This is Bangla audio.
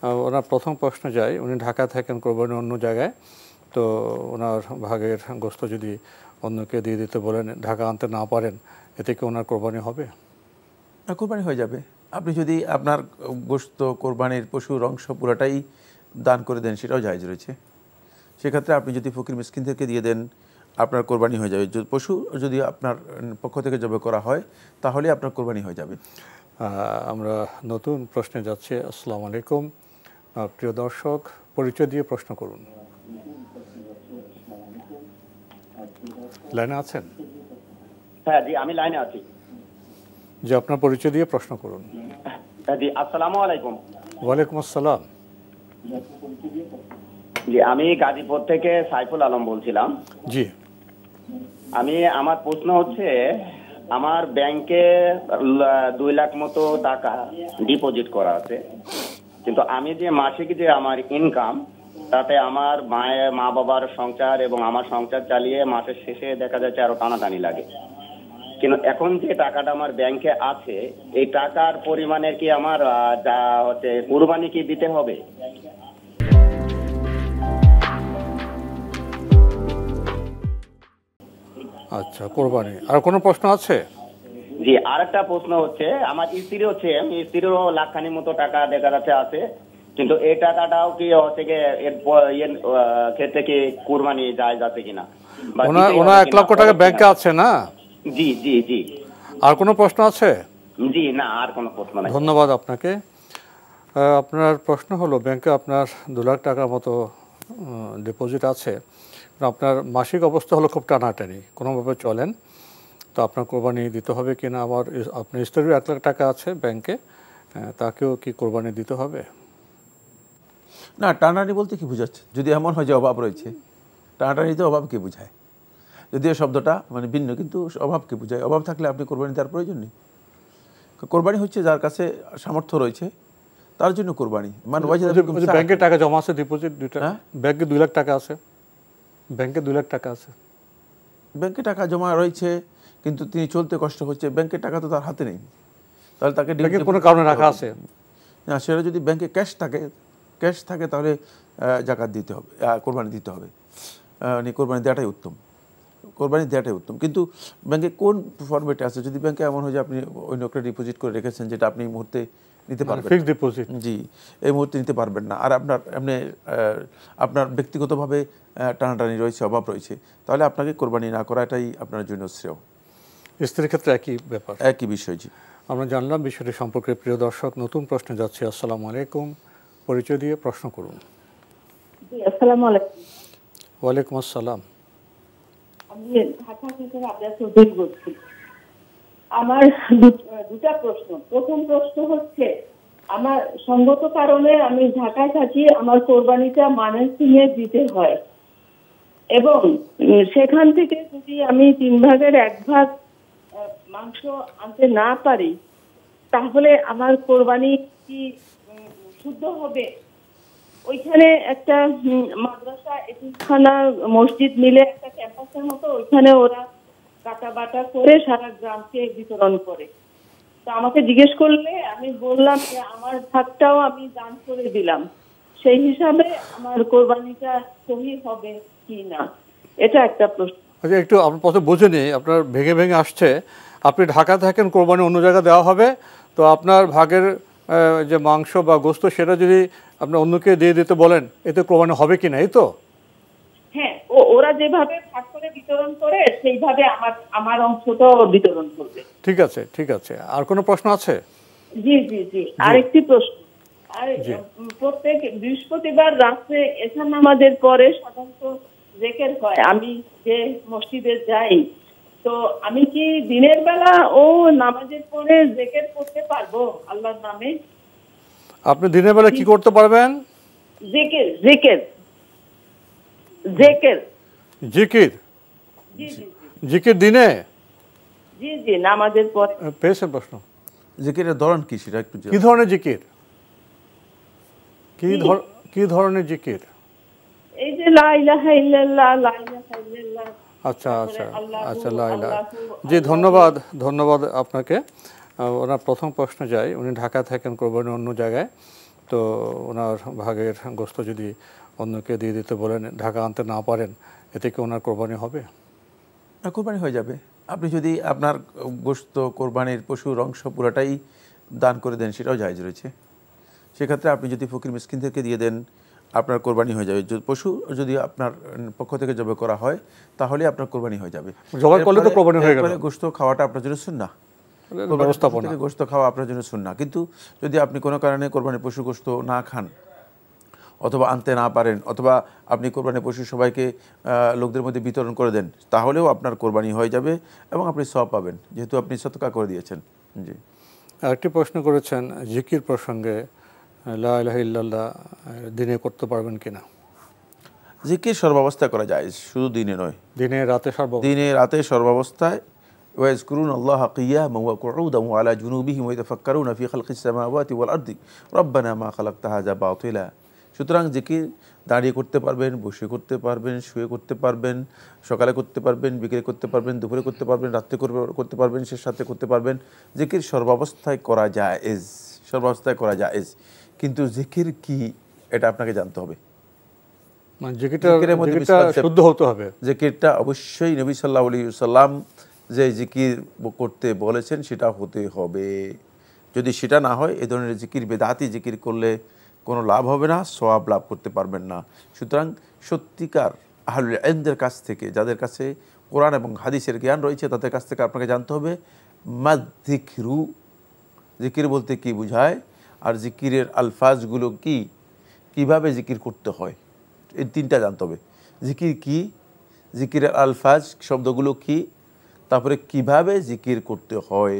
ওনার প্রথম প্রশ্ন যায়, উনি ঢাকা থাকেন, কোরবানি অন্য জায়গায়, তো ওনার ভাগের গোশত যদি অন্যকে দিয়ে দিতে বলেন, ঢাকা আনতে না পারেন, এতে কি ওনার কোরবানি হবে? কোরবানি হয়ে যাবে। আপনি যদি আপনার গোশত, কোরবানির পশুর অংশ পুরোটাই দান করে দেন, সেটাও জায়েজ রয়েছে। সেক্ষেত্রে আপনি যদি ফকির মিসকিনদেরকে দিয়ে দেন, আপনার কোরবানি হয়ে যাবে। পশু যদি আপনার পক্ষ থেকে জবাই করা হয়, তাহলে আপনার কোরবানি হয়ে যাবে। আমরা নতুন প্রশ্নে যাচ্ছি। আসসালামু আলাইকুম প্রিয় দর্শক, পরিচয় দিয়ে প্রশ্ন করুন। লাইনে আছেন? হ্যাঁ জি, আমি লাইনে আছি। জি, আপনার পরিচয় দিয়ে প্রশ্ন করুন। হ্যাঁ জি, আসসালামু আলাইকুম। ওয়ালাইকুম আসসালাম। জি, আমি গাজীপুর থেকে সাইফুল আলম বলছিলাম। জি, আমার প্রশ্ন হচ্ছে, আমার ব্যাংকে 2 লাখ মতো টাকা ডিপোজিট করা আছে, কিন্তু আমি যে মাসিক যে আমার ইনকাম, তাতে আমার মা বাবার সংসার এবং আমার সংসার চালিয়ে মাসের শেষে দেখা যাচ্ছে আরো টানাটানি লাগে। কিন্তু এখন যে টাকাটা আমার ব্যাংকে আছে, এই টাকার পরিমাণের কি আমার যা হচ্ছে কুরবানি কি দিতে হবে? আচ্ছা, কোরবানি। আর কোনো প্রশ্ন আছে? জি, আরেকটা প্রশ্ন হচ্ছে, আমার স্ত্রীরও লাখখানি মতো টাকা দেখা যাচ্ছে আছে, কিন্তু এই টাকাটাও কি হচ্ছে এর ক্ষেত্রে কি কুরবানি জায়েজ আছে কিনা? ওনার 1 লক্ষ টাকা ব্যাংকে আছে না? জি জি জি। আর কোনো প্রশ্ন আছে? জি না, আর কোনো প্রশ্ন নাই। ধন্যবাদ আপনাকে। আপনার প্রশ্ন হলো, ব্যাংকে আপনার 2 লাখ টাকার মতো ডিপোজিট আছে, আপনার মাসিক অবস্থা হলো খুব টানাটানি, কোনোভাবে চলেন, তো আপনার কোরবানি দিতে হবে কিনা? আবার আপনার স্ত্রীর 1 লাখ টাকা আছে ব্যাংকে, তাকেও কি কোরবানি দিতে হবে? না, টানাটানি বলতে কি বোঝাচ্ছে? যদি এমন হয় যে অভাব রয়েছে, টানাটানিতে অভাবকে বোঝায়। যদিও শব্দটা মানে ভিন্ন, কিন্তু অভাবকে বোঝায়। অভাব থাকলে আপনি কোরবানি দেওয়ার প্রয়োজন নেই। কোরবানি হচ্ছে যার কাছে সামর্থ্য রয়েছে তার জন্য কোরবানি। মানে ব্যাংকে টাকা জমা আছে, ডিপোজিট 2টা, ব্যাংকে 2 লাখ টাকা আছে, ব্যাংকে 2 লাখ টাকা আছে, ব্যাংকে টাকা জমা রয়েছে, কিন্তু তিনি চলতে কষ্ট হচ্ছে, ব্যাংকের টাকা তো তার হাতে নেই, তাহলে তাকে কোনো কারণে রাখা আছে না। সেটা যদি ব্যাংকে ক্যাশ থাকে তাহলে জাকাত দিতে হবে, কোরবানি দিতে হবে। কোরবানি দেওয়াটাই উত্তম। কিন্তু ব্যাংকে কোন ফরম্যাটে আছে? যদি ব্যাংকে এমন হয় যে আপনি অন্য একটা ডিপোজিট করে রেখেছেন, যেটা আপনি এই মুহূর্তে নিতে পারবেন, ফিক্সড ডিপোজিট, জি, এই মুহূর্তে নিতে পারবেন না, আর আপনার ব্যক্তিগতভাবে টানাটানি রয়েছে, অভাব রয়েছে, তাহলে আপনাকে কোরবানি না করাটাই আপনার জন্য শ্রেয়। স্ত্রীর ক্ষেত্রে একই ব্যাপার, একই বিষয়। জি, আমরা জানলাম বিষয়টি সম্পর্কে। প্রিয় দর্শক, নতুন প্রশ্নে যাচ্ছি। আসসালামু আলাইকুম, পরিচয় দিয়ে প্রশ্ন করুন। জি, আসসালামু আলাইকুম। ওয়ালাইকুম আসসালাম। আমি ঢাকা থেকে আবদুল চৌধুরী বলছি। আমার দুটা প্রশ্ন। প্রথম প্রশ্ন হচ্ছে, আমার সঙ্গত কারণে আমি ঢাকায় থাকি, আমার কোরবানিটা ময়মনসিংহে দিতে হয়, এবং সেখান থেকে যদি আমি 3 ভাগের 1 ভাগ মাংস আনতে না পারি, তাহলে আমার কোরবানি কি শুদ্ধ হবে? ওইখানে একটা মাদ্রাসা, এতিমখানা, মসজিদ মিলে একটা ক্যাম্পাসের মতো, ওইখানে ওরা কাটা বাটা করে সারা গ্রামকে বিতরণ করে। তো আমাকে জিজ্ঞেস করলে আমি বললাম যে আমার ভাগটাও আমি দান করে দিলাম, সেই হিসাবে আমার কোরবানিটা সহি হবে কি না, এটা একটা প্রশ্ন। আচ্ছা, একটু আপনার প্রথমে বুঝে নিই, আপনার ভেঙে ভেঙে আসছে। আপনি ঢাকা থাকেন, কোরবানি অন্য জায়গায় দেওয়া হবে, তো আপনার ভাগের যে মাংস বা গোশত, সেটা যদি আপনি অন্যকে দিয়ে দিতে বলেন, এতে কোরবানি হবে কি না, এই তো? হ্যাঁ, ওরা যেভাবে ভাগ করে বিতরণ করে সেইভাবে আমার অংশটাও বিতরণ করবে। ঠিক আছে। আর কোনো প্রশ্ন আছে? জি জি জি, আরেকটি প্রশ্ন। আর প্রত্যেক বৃহস্পতিবার রাতে এশার নামাজের পরে সাধারণত জিকির হয়, আমি যে মসজিদে যাই, তো আমি কি দিনের বেলা ও নামাজের পরে জিকির করতে পারবো আল্লাহর নামে? আপনি দিনের বেলা কি করতে পারবেন? জিকির। জিকির দিনে? জি, নামাজের পরে। পেয়েছেন প্রশ্ন? জিকিরের ধরন কি, সেটা একটু কি ধরনের জিকির? কি ধরনের জিকির? এই যে লা ইলাহা ইল্লাল্লাহ, লা ইলাহা ইল্লাল্লাহ। আচ্ছা, লা ইলাহা। জি, ধন্যবাদ আপনাকে। ওনার প্রথম প্রশ্ন যায়, উনি ঢাকা থাকেন, কোরবানি অন্য জায়গায়, তো ওনার ভাগের গোস্ত যদি অন্যকে দিয়ে দিতে বলেন, ঢাকা আনতে না পারেন, এতে কি ওনার কোরবানি হবে? কোরবানি হয়ে যাবে। আপনি যদি আপনার গোশত কোরবানির পশুর অংশ পুরোটাই দান করে দেন, সেটাও জায়েজ রয়েছে। সেক্ষেত্রে আপনি যদি ফকির মিসকিনদেরকে দিয়ে দেন, আপনার কোরবানি হয়ে যাবে। পশু যদি আপনার পক্ষ থেকে জবাই করা হয়, তাহলে আপনার কোরবানি হয়ে যাবে। জবাই করলে তো কোরবানি হয়ে গেল। গোশত খাওয়াটা আপনার জন্য সুন্নাহ, ব্যবস্থাপনা থেকে গোশত খাওয়া আপনার জন্য সুন্নাহ। কিন্তু যদি আপনি কোনো কারণে কোরবানির পশু গোশত না খান, অথবা আনতে না পারেন, অথবা আপনি কোরবানির পশু সবাইকে লোকদের মধ্যে বিতরণ করে দেন, তাহলেও আপনার কোরবানি হয়ে যাবে এবং আপনি সওয়াব পাবেন, যেহেতু আপনি সদকা করে দিয়েছেন। জি। আরেকটি প্রশ্ন করেছেন জিকির প্রসঙ্গে, লা ইলাহা ইল্লাল্লাহ দিনে করতে পারবেন কিনা? জিকির সর্বাবস্থায় করা যায়, শুধু দিনে নয়, দিনে রাতে দিনে রাতে সর্বাবস্থায়। ওয়াজকুরুন আল্লাহ কিয়ামান ওয়া কুউদান ওয়া আলা জুনুবিহিম ওয়া ইয়াতাফাক্কারুনা ফি খালকিস সামাওয়াতি ওয়াল আরদি রব্বানা মা খালাকতা হাযা বাতিলা। সুতরাং জিকির দাঁড়িয়ে করতে পারবেন, বসে করতে পারবেন, শুয়ে করতে পারবেন, সকালে করতে পারবেন, বিকেলে করতে পারবেন, দুপুরে করতে পারবেন, রাত্রে করতে পারবেন, শেষ রাতে করতে পারবেন। জিকির সর্বাবস্থায় করা জায়েজ, সর্বাবস্থায় করা জায়েজ। কিন্তু জিকির কি, এটা আপনাকে জানতে হবে। মানে জিকিরটা শুদ্ধ হতে হবে। জিকিরটা অবশ্যই নবী সাল্লাল্লাহু আলাইহি ওয়াসাল্লাম যে জিকির করতে বলেছেন সেটা হতে হবে। যদি সেটা না হয়, এই ধরনের জিকির বেদাতি জিকির করলে কোনো লাভ হবে না, সওয়াব লাভ করতে পারবেন না। সুতরাং সত্যিকার আহলুল ইলমদের কাছ থেকে, যাদের কাছে কোরআন এবং হাদিসের জ্ঞান রয়েছে, তাদের কাছ থেকে আপনাকে জানতে হবে মাযযিকরু, জিকির বলতে কি বোঝায়, আর জিকিরের আলফাজগুলো কি, কিভাবে জিকির করতে হয়, এই তিনটা জানতে হবে। জিকির কি, জিকিরের আলফাজ শব্দগুলো কি, তারপরে কিভাবে জিকির করতে হয়।